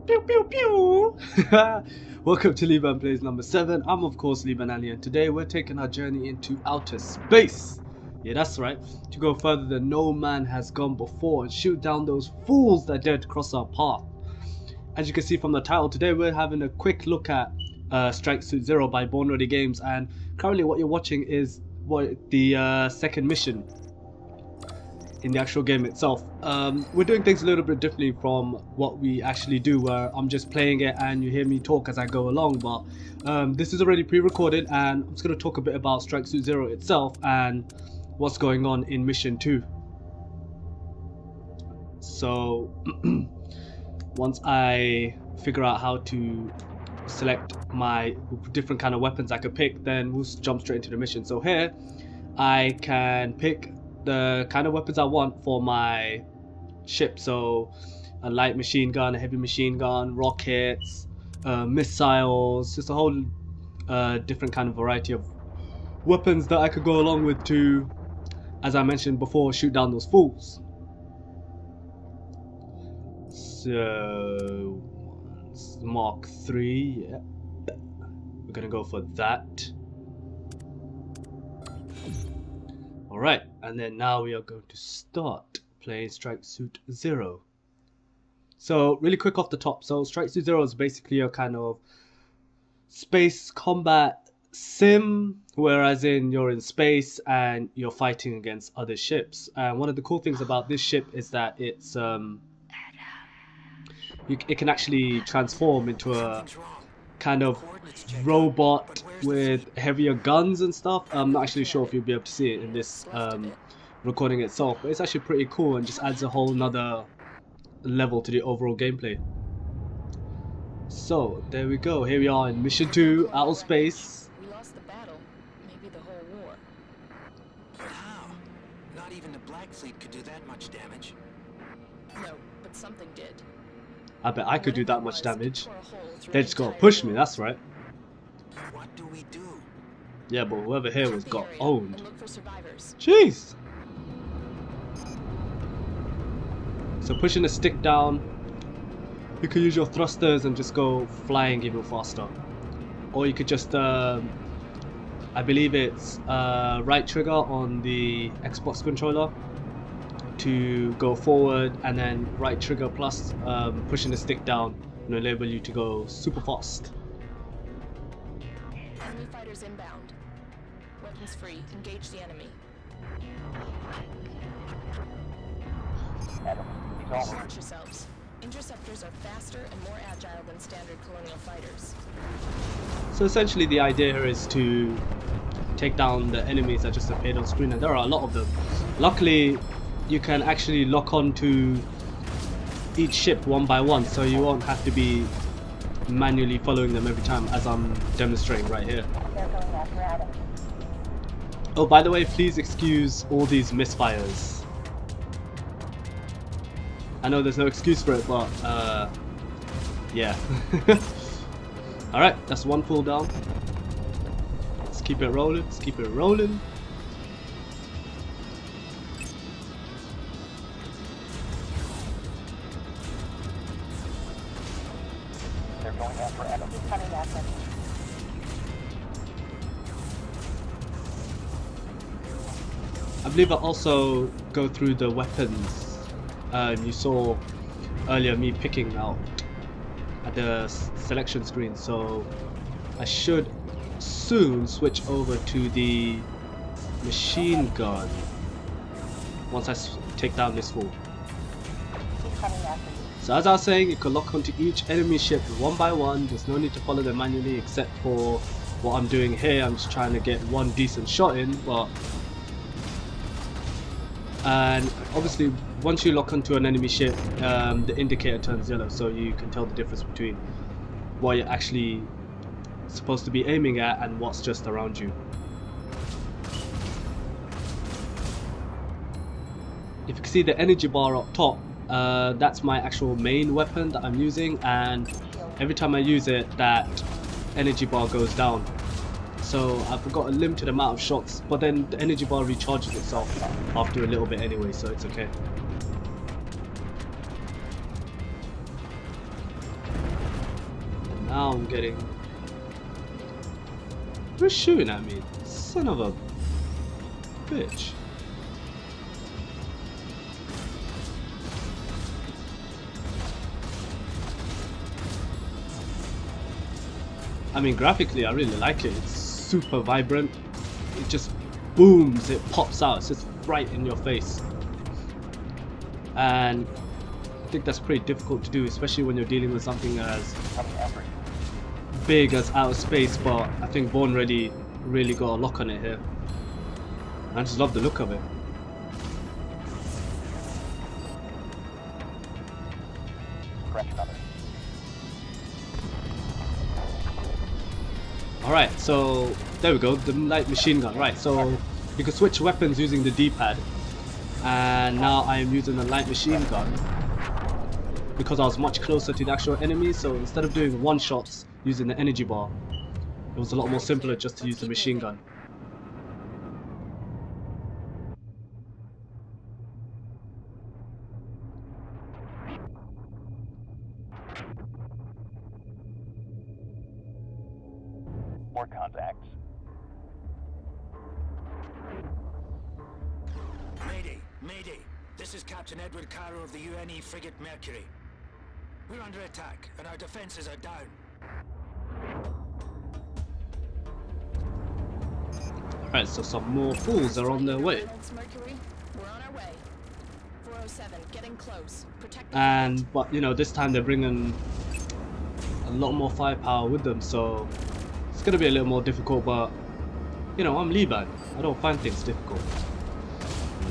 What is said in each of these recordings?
Pew pew pew! Welcome to Liban Plays number 7. I'm of course Liban Ali, and today we're taking our journey into outer space. Yeah, that's right. To go further than no man has gone before and shoot down those fools that dare to cross our path. As you can see from the title, today we're having a quick look at Strike Suit Zero by Born Ready Games, and currently what you're watching is the second mission in the actual game itself. We're doing things a little bit differently from what we actually do, where I'm just playing it and you hear me talk as I go along, but this is already pre-recorded, and I'm just going to talk a bit about Strike Suit Zero itself and what's going on in mission 2. So once I figure out how to select my different kind of weapons I could pick, then we'll jump straight into the mission. So here I can pick the kind of weapons I want for my ship. So a light machine gun, a heavy machine gun, rockets, missiles, just a whole different kind of variety of weapons that I could go along with to, as I mentioned before, shoot down those fools. So Mark 3, yeah, we're gonna go for that. Alright, and then now we are going to start playing Strike Suit Zero. So really quick off the top, so Strike Suit Zero is basically a kind of space combat sim, whereas in you're in space and you're fighting against other ships. And one of the cool things about this ship is that it's it can actually transform into a kind of robot with heavier guns and stuff. I'm not actually sure if you'll be able to see it in this recording itself, but it's actually pretty cool and just adds a whole nother level to the overall gameplay. So there we go, here we are in mission 2, outer space. We lost the battle, maybe the whole war. But how? Not even the Black Fleet could do that much damage. No, but something did. I bet I could do that much damage. They just gotta push me, that's right. What do we do? Yeah, but whoever here was got owned. Look for survivors. Jeez! So pushing the stick down, you could use your thrusters and just go flying even faster. Or you could just, I believe it's right trigger on the Xbox controller to go forward, and then right trigger plus pushing the stick down will enable you to go super fast. Enemy fighters inbound. Weapons free. Engage the enemy. Watch yourselves. Interceptors are faster and more agile than standard colonial fighters. So essentially the idea here is to take down the enemies that just appeared on screen, and there are a lot of them. Luckily you can actually lock on to each ship one by one, so you won't have to be manually following them every time, as I'm demonstrating right here. Oh, by the way, please excuse all these misfires. I know there's no excuse for it, but yeah. Alright, that's one full down. Let's keep it rolling, let's keep it rolling. They're going after Adam. He's coming at them. I believe I also go through the weapons. You saw earlier me picking out at the selection screen, so I should soon switch over to the machine gun once I take down this fool. He's coming after you. So as I was saying, you can lock onto each enemy ship one by one. There's no need to follow them manually, except for what I'm doing here. I'm just trying to get one decent shot in, and obviously once you lock onto an enemy ship, the indicator turns yellow, so you can tell the difference between what you're actually supposed to be aiming at and what's just around you. If you can see the energy bar up top, that's my actual main weapon that I'm using, and every time I use it, that energy bar goes down. So I've got a limited amount of shots, but then the energy bar recharges itself after a little bit anyway, so it's okay. Now I'm getting... Who's shooting at me? Son of a bitch. I mean, graphically I really like it. It's super vibrant. It just booms, it pops out, it's just right in your face. And I think that's pretty difficult to do, especially when you're dealing with something as big as outer space, but I think Born Ready really got a lock on it here. I just love the look of it. Alright, so there we go, the light machine gun. Right, so you can switch weapons using the D-pad, and now I am using the light machine gun because I was much closer to the actual enemy. So instead of doing one shots using the energy bar, it was a lot more simpler just to use the machine gun. More contacts. Mayday, Mayday. This is Captain Edward Carroll of the UNE frigate Mercury. We're under attack, and our defenses are down. Alright, so some more fools are on their way. Mercury, we're on our way. 407, getting close. Protect the And but you know, this time they're bringing a lot more firepower with them, so it's gonna be a little more difficult. But you know, I'm Liban. I don't find things difficult.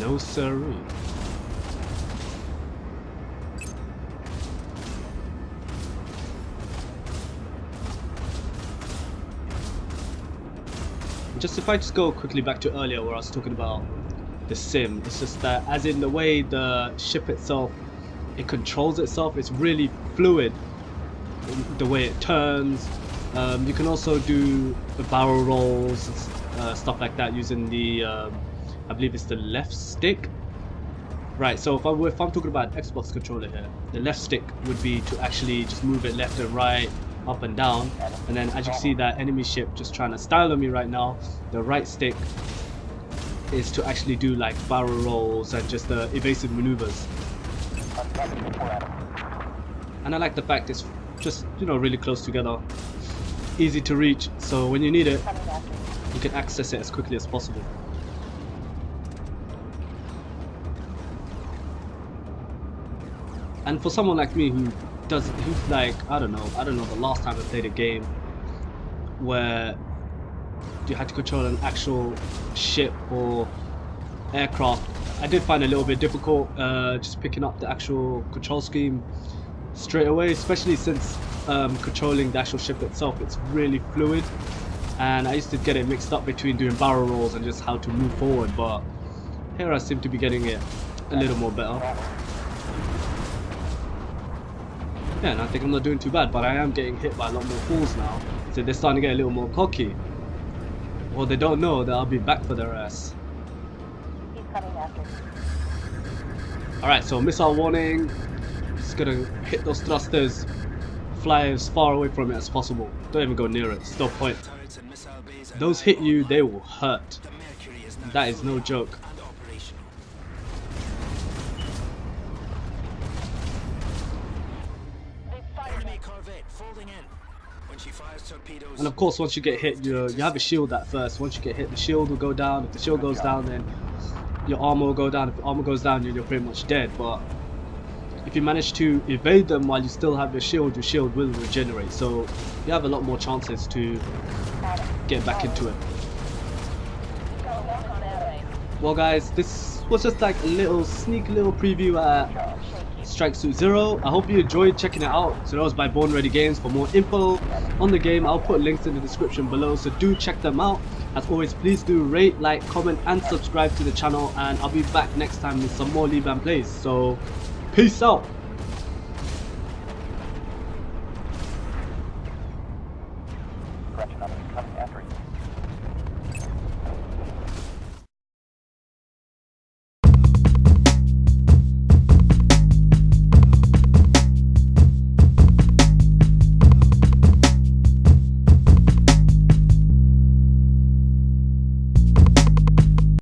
No siree. If I just go quickly back to earlier where I was talking about the sim, it's just that as in the way the ship itself, it controls itself, it's really fluid, the way it turns. You can also do the barrel rolls, stuff like that using the, I believe it's the left stick. Right, so if I'm talking about an Xbox controller here, the left stick would be to actually just move it left and right, up and down, and then as you see that enemy ship just trying to style on me right now, the right stick is to actually do like barrel rolls and just the evasive maneuvers. And I like the fact it's just, you know, really close together, easy to reach, so when you need it you can access it as quickly as possible. And for someone like me who's like, I don't know the last time I played a game where you had to control an actual ship or aircraft, I did find it a little bit difficult just picking up the actual control scheme straight away, especially since controlling the actual ship itself, it's really fluid, and I used to get it mixed up between doing barrel rolls and just how to move forward, but here I seem to be getting it a little more better. Yeah, and I think I'm not doing too bad, but I am getting hit by a lot more fools now. So they're starting to get a little more cocky. Or they don't know that I'll be back for their ass. He's coming after. Alright, so missile warning. Just gonna hit those thrusters. Fly as far away from it as possible. Don't even go near it, it's no point. Those hit you, they will hurt. That is no joke. And of course, once you get hit, you have a shield at first. Once you get hit, the shield will go down. If the shield goes down, then your armor will go down. If the armor goes down, you're pretty much dead. But if you manage to evade them while you still have your shield will regenerate. So you have a lot more chances to get back into it. Well guys, this was just like a little sneak little preview at Strike Suit Zero. I hope you enjoyed checking it out. So that was by Born Ready Games. For more info on the game, I'll put links in the description below, so do check them out. As always, please do rate, like, comment and subscribe to the channel, and I'll be back next time with some more Liban plays. So peace out.